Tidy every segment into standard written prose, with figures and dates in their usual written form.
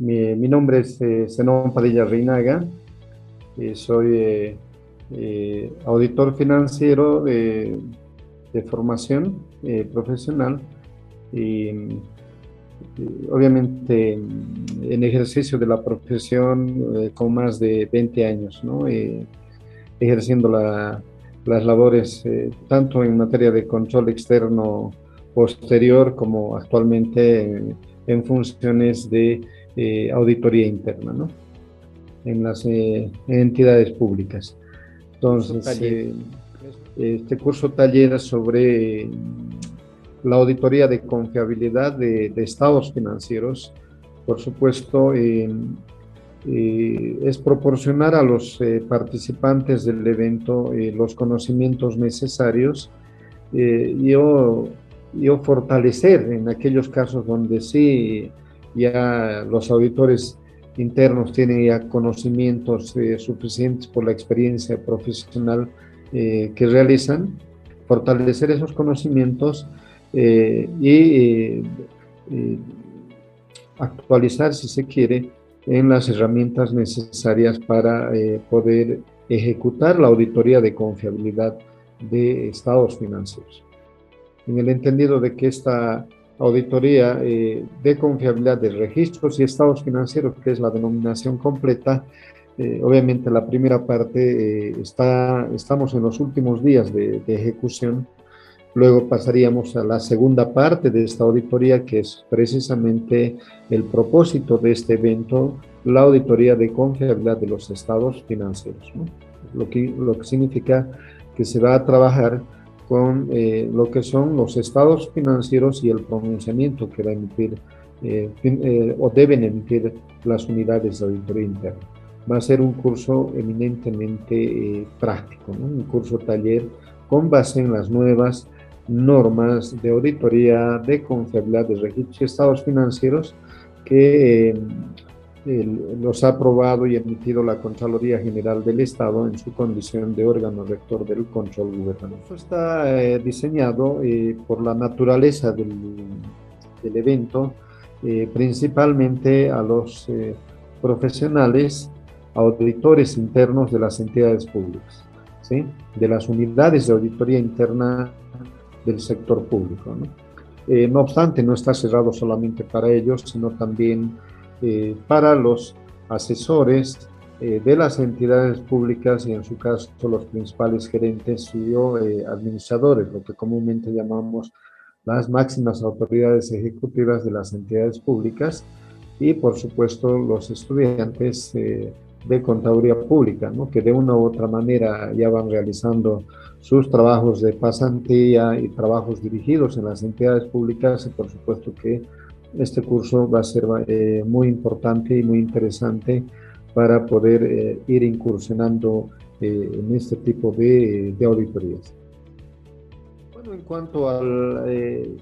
Mi nombre es Zenón Padilla Reinaga. Soy auditor financiero de formación profesional y, obviamente en ejercicio de la profesión con más de 20 años, ¿no? Ejerciendo las labores tanto en materia de control externo posterior como actualmente en funciones de auditoría interna, ¿no? En las entidades públicas. Curso Entonces, taller. este curso taller sobre la auditoría de confiabilidad de estados financieros, por supuesto, es proporcionar a los participantes del evento los conocimientos necesarios y o fortalecer en aquellos casos donde sí ya los auditores internos tienen ya conocimientos suficientes por la experiencia profesional que realizan, fortalecer esos conocimientos y actualizar, si se quiere, en las herramientas necesarias para poder ejecutar la auditoría de confiabilidad de estados financieros. En el entendido de que esta auditoría de confiabilidad de registros y estados financieros, que es la denominación completa, obviamente la primera parte estamos en los últimos días de ejecución. Luego pasaríamos a la segunda parte de esta auditoría, que es precisamente el propósito de este evento, la auditoría de confiabilidad de los estados financieros, ¿no? Lo que significa que se va a trabajar con lo que son los estados financieros y el pronunciamiento que va a emitir o deben emitir las unidades de auditoría interna. Va a ser un curso eminentemente práctico, ¿no? Un curso taller con base en las nuevas normas de auditoría de confiabilidad de registros y estados financieros que los ha aprobado y emitido la Contraloría General del Estado en su condición de órgano rector del control gubernamental. Esto está diseñado por la naturaleza del evento, principalmente a los profesionales, auditores internos de las entidades públicas, ¿sí? De las unidades de auditoría interna del sector público, ¿no? No obstante, no está cerrado solamente para ellos, sino también para los asesores de las entidades públicas y en su caso los principales gerentes y administradores, lo que comúnmente llamamos las máximas autoridades ejecutivas de las entidades públicas y por supuesto los estudiantes de contaduría pública, ¿no? Que de una u otra manera ya van realizando sus trabajos de pasantía y trabajos dirigidos en las entidades públicas y por supuesto que este curso va a ser muy importante y muy interesante para poder ir incursionando en este tipo de auditorías. Bueno, en cuanto al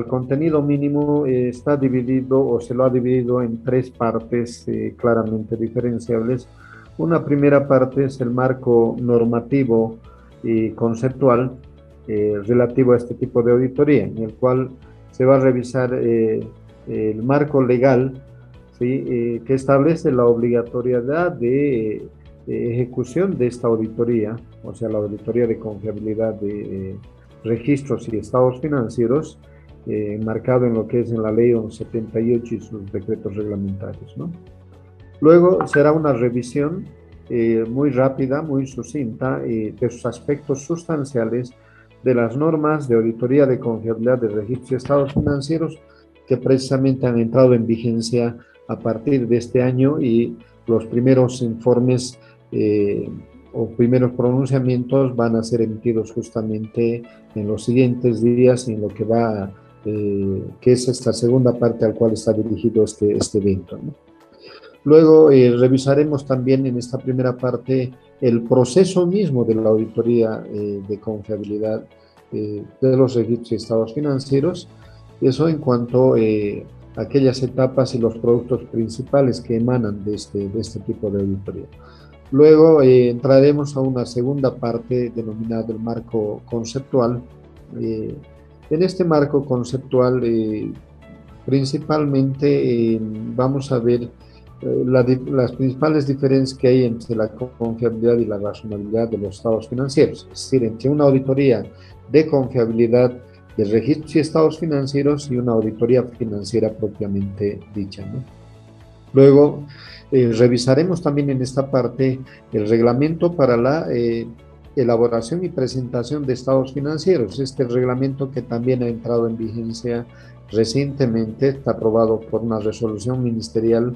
contenido mínimo, está dividido o se lo ha dividido en tres partes claramente diferenciables. Una primera parte es el marco normativo y conceptual relativo a este tipo de auditoría, en el cual se va a revisar el marco legal, ¿sí? Que establece la obligatoriedad de ejecución de esta auditoría, o sea, la auditoría de confiabilidad de registros y estados financieros, marcado en lo que es en la ley 1178 y sus decretos reglamentarios, ¿no? Luego será una revisión muy rápida, muy sucinta de sus aspectos sustanciales de las normas de auditoría de confiabilidad de registros y estados financieros que precisamente han entrado en vigencia a partir de este año y los primeros informes o primeros pronunciamientos van a ser emitidos justamente en los siguientes días en lo que va, que es esta segunda parte al cual está dirigido este evento, ¿no? Luego revisaremos también en esta primera parte el proceso mismo de la auditoría de confiabilidad de los registros y estados financieros. Eso en cuanto a aquellas etapas y los productos principales que emanan de este tipo de auditoría. Luego entraremos a una segunda parte denominada el marco conceptual. En este marco conceptual Principalmente vamos a ver las principales diferencias que hay entre la confiabilidad y la razonabilidad de los estados financieros, es decir, entre una auditoría de confiabilidad de registros y estados financieros y una auditoría financiera propiamente dicha, ¿no? Luego, revisaremos también en esta parte el reglamento para la elaboración y presentación de estados financieros. Este reglamento que también ha entrado en vigencia recientemente, está aprobado por una resolución ministerial,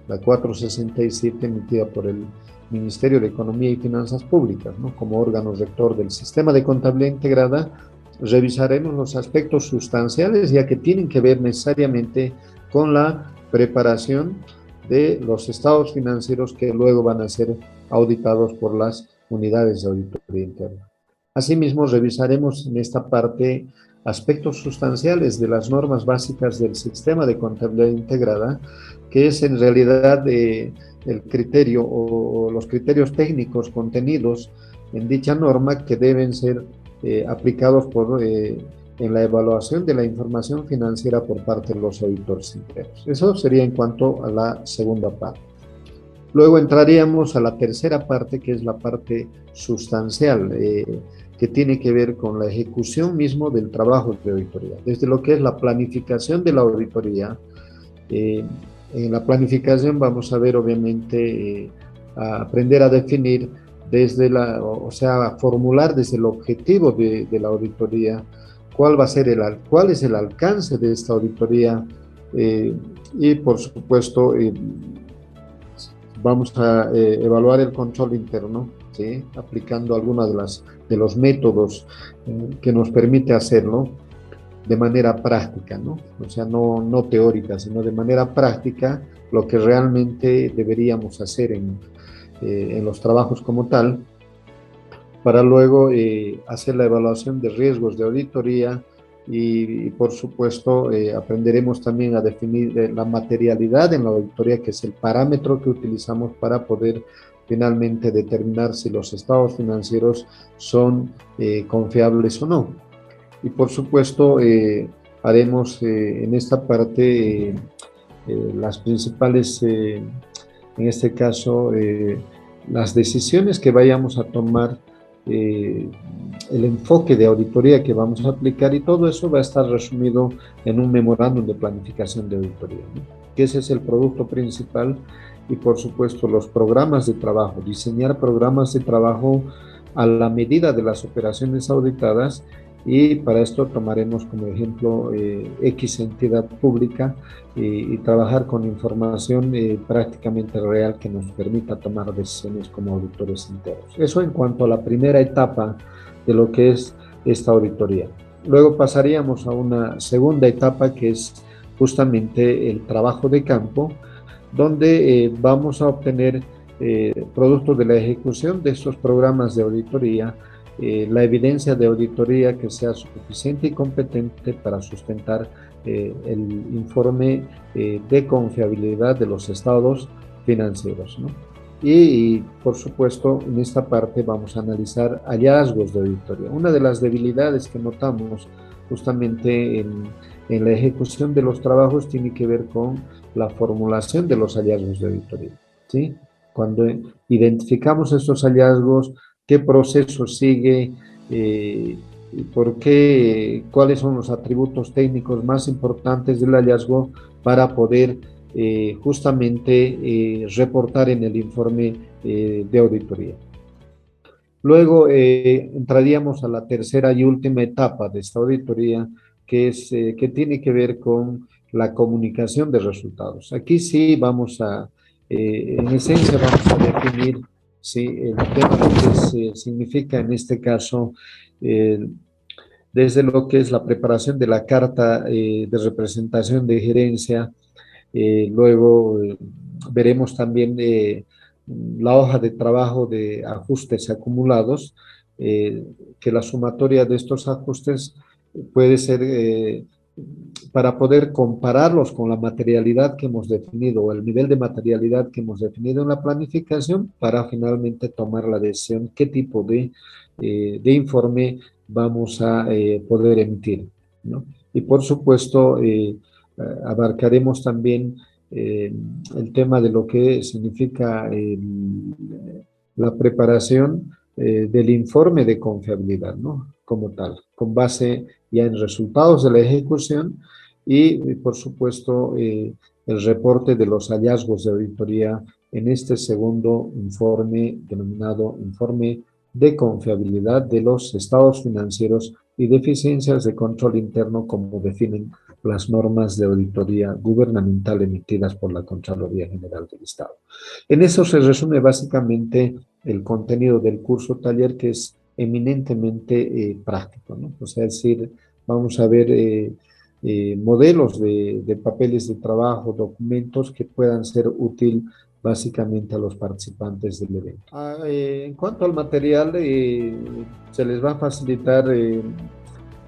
la 467, emitida por el Ministerio de Economía y Finanzas Públicas, ¿no? Como órgano rector del sistema de contabilidad integrada. Revisaremos los aspectos sustanciales, ya que tienen que ver necesariamente con la preparación de los estados financieros que luego van a ser auditados por las unidades de auditoría interna. Asimismo, revisaremos en esta parte aspectos sustanciales de las normas básicas del sistema de contabilidad integrada, que es en realidad el criterio o los criterios técnicos contenidos en dicha norma que deben ser aplicados en la evaluación de la información financiera por parte de los auditores internos. Eso sería en cuanto a la segunda parte. Luego entraríamos a la tercera parte, que es la parte sustancial, que tiene que ver con la ejecución mismo del trabajo de auditoría, desde lo que es la planificación de la auditoría. En la planificación vamos a ver, obviamente, a aprender a definir desde o sea, a formular desde el objetivo de la auditoría, cuál va a ser cuál es el alcance de esta auditoría, y por supuesto vamos a evaluar el control interno, ¿sí? Aplicando algunos de los métodos que nos permite hacerlo de manera práctica, ¿no? O sea, no teórica, sino de manera práctica, lo que realmente deberíamos hacer en los trabajos como tal, para luego hacer la evaluación de riesgos de auditoría y por supuesto, aprenderemos también a definir la materialidad en la auditoría, que es el parámetro que utilizamos para poder finalmente determinar si los estados financieros son confiables o no. Y por supuesto, haremos en esta parte las principales, en este caso, las decisiones que vayamos a tomar, eh, el enfoque de auditoría que vamos a aplicar, y todo eso va a estar resumido en un memorándum de planificación de auditoría, ¿no? Que ese es el producto principal. Y por supuesto los programas de trabajo, diseñar programas de trabajo a la medida de las operaciones auditadas, y para esto tomaremos como ejemplo X entidad pública, y trabajar con información prácticamente real que nos permita tomar decisiones como auditores internos. Eso en cuanto a la primera etapa de lo que es esta auditoría. Luego pasaríamos a una segunda etapa, que es justamente el trabajo de campo, donde vamos a obtener producto de la ejecución de estos programas de auditoría, la evidencia de auditoría que sea suficiente y competente para sustentar el informe de confiabilidad de los estados financieros, ¿no? Por supuesto, en esta parte vamos a analizar hallazgos de auditoría. Una de las debilidades que notamos justamente en la ejecución de los trabajos tiene que ver con la formulación de los hallazgos de auditoría, ¿sí? Cuando identificamos estos hallazgos, qué proceso sigue, por qué, cuáles son los atributos técnicos más importantes del hallazgo para poder justamente reportar en el informe de auditoría. Luego entraríamos a la tercera y última etapa de esta auditoría, que tiene que ver con la comunicación de resultados. Aquí sí vamos en esencia vamos a definir, sí, el tema de lo que significa en este caso, eh, desde lo que es la preparación de la carta de representación de gerencia. Luego veremos también la hoja de trabajo de ajustes acumulados, eh, que la sumatoria de estos ajustes puede ser para poder compararlos con la materialidad que hemos definido, o el nivel de materialidad que hemos definido en la planificación, para finalmente tomar la decisión qué tipo de informe vamos a poder emitir, ¿no? Y por supuesto, abarcaremos también el tema de lo que significa la preparación del informe de confiabilidad, ¿no? Como tal, con base ya en resultados de la ejecución y, por supuesto, el reporte de los hallazgos de auditoría en este segundo informe denominado informe de confiabilidad de los estados financieros y deficiencias de control interno, como definen las normas de auditoría gubernamental emitidas por la Contraloría General del Estado. En eso se resume básicamente el contenido del curso taller, que es eminentemente práctico, ¿no? O sea, es decir, vamos a ver modelos de papeles de trabajo, documentos que puedan ser útil básicamente a los participantes del evento. En cuanto al material, se les va a facilitar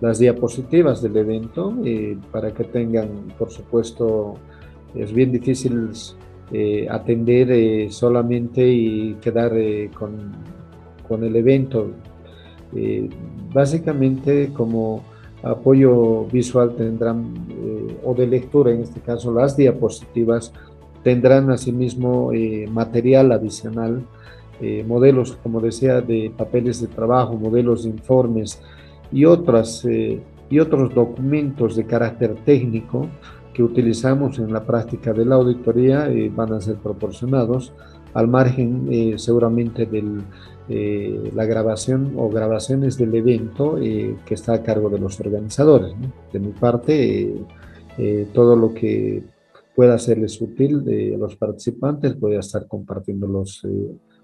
las diapositivas del evento para que tengan, por supuesto, es bien difícil atender solamente y quedar con el evento. Básicamente, como apoyo visual tendrán, o de lectura en este caso, las diapositivas, tendrán asimismo material adicional, modelos, como decía, de papeles de trabajo, modelos de informes y, y otros documentos de carácter técnico que utilizamos en la práctica de la auditoría, van a ser proporcionados al margen seguramente de la grabación o grabaciones del evento que está a cargo de los organizadores, ¿no? De mi parte, todo lo que pueda serles útil a los participantes voy a estar compartiéndolos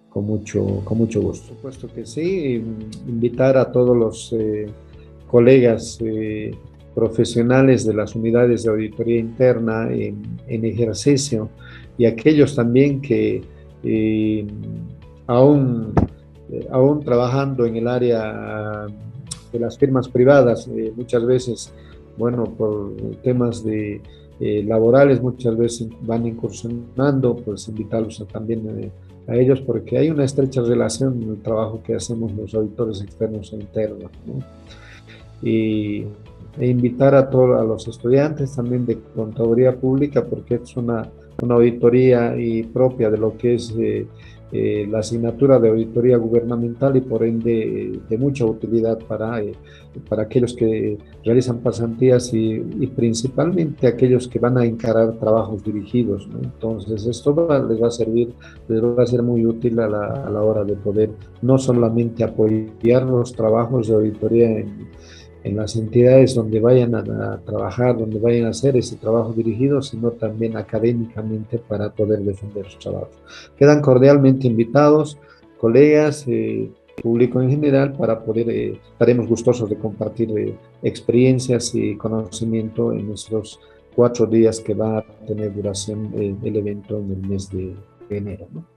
con mucho gusto. Por supuesto que sí, invitar a todos los colegas profesionales de las unidades de auditoría interna en ejercicio y aquellos también que aún, aún trabajando en el área de las firmas privadas, muchas veces, bueno, por temas de laborales, muchas veces van incursionando, pues invitarlos también a ellos, porque hay una estrecha relación en el trabajo que hacemos los auditores externos e internos, ¿no? Y, e invitar a todos a los estudiantes también de contaduría pública, porque es una auditoría y propia de lo que es la asignatura de auditoría gubernamental y por ende de mucha utilidad para aquellos que realizan pasantías y principalmente aquellos que van a encarar trabajos dirigidos, ¿no? Entonces esto les va a servir, les va a ser muy útil a la hora de poder no solamente apoyar los trabajos de auditoría en las entidades donde vayan a trabajar, donde vayan a hacer ese trabajo dirigido, sino también académicamente para poder defender sus trabajos. Quedan cordialmente invitados, colegas, público en general, para poder, estaremos gustosos de compartir experiencias y conocimiento en estos 4 días que va a tener duración el evento en el mes de enero, ¿no?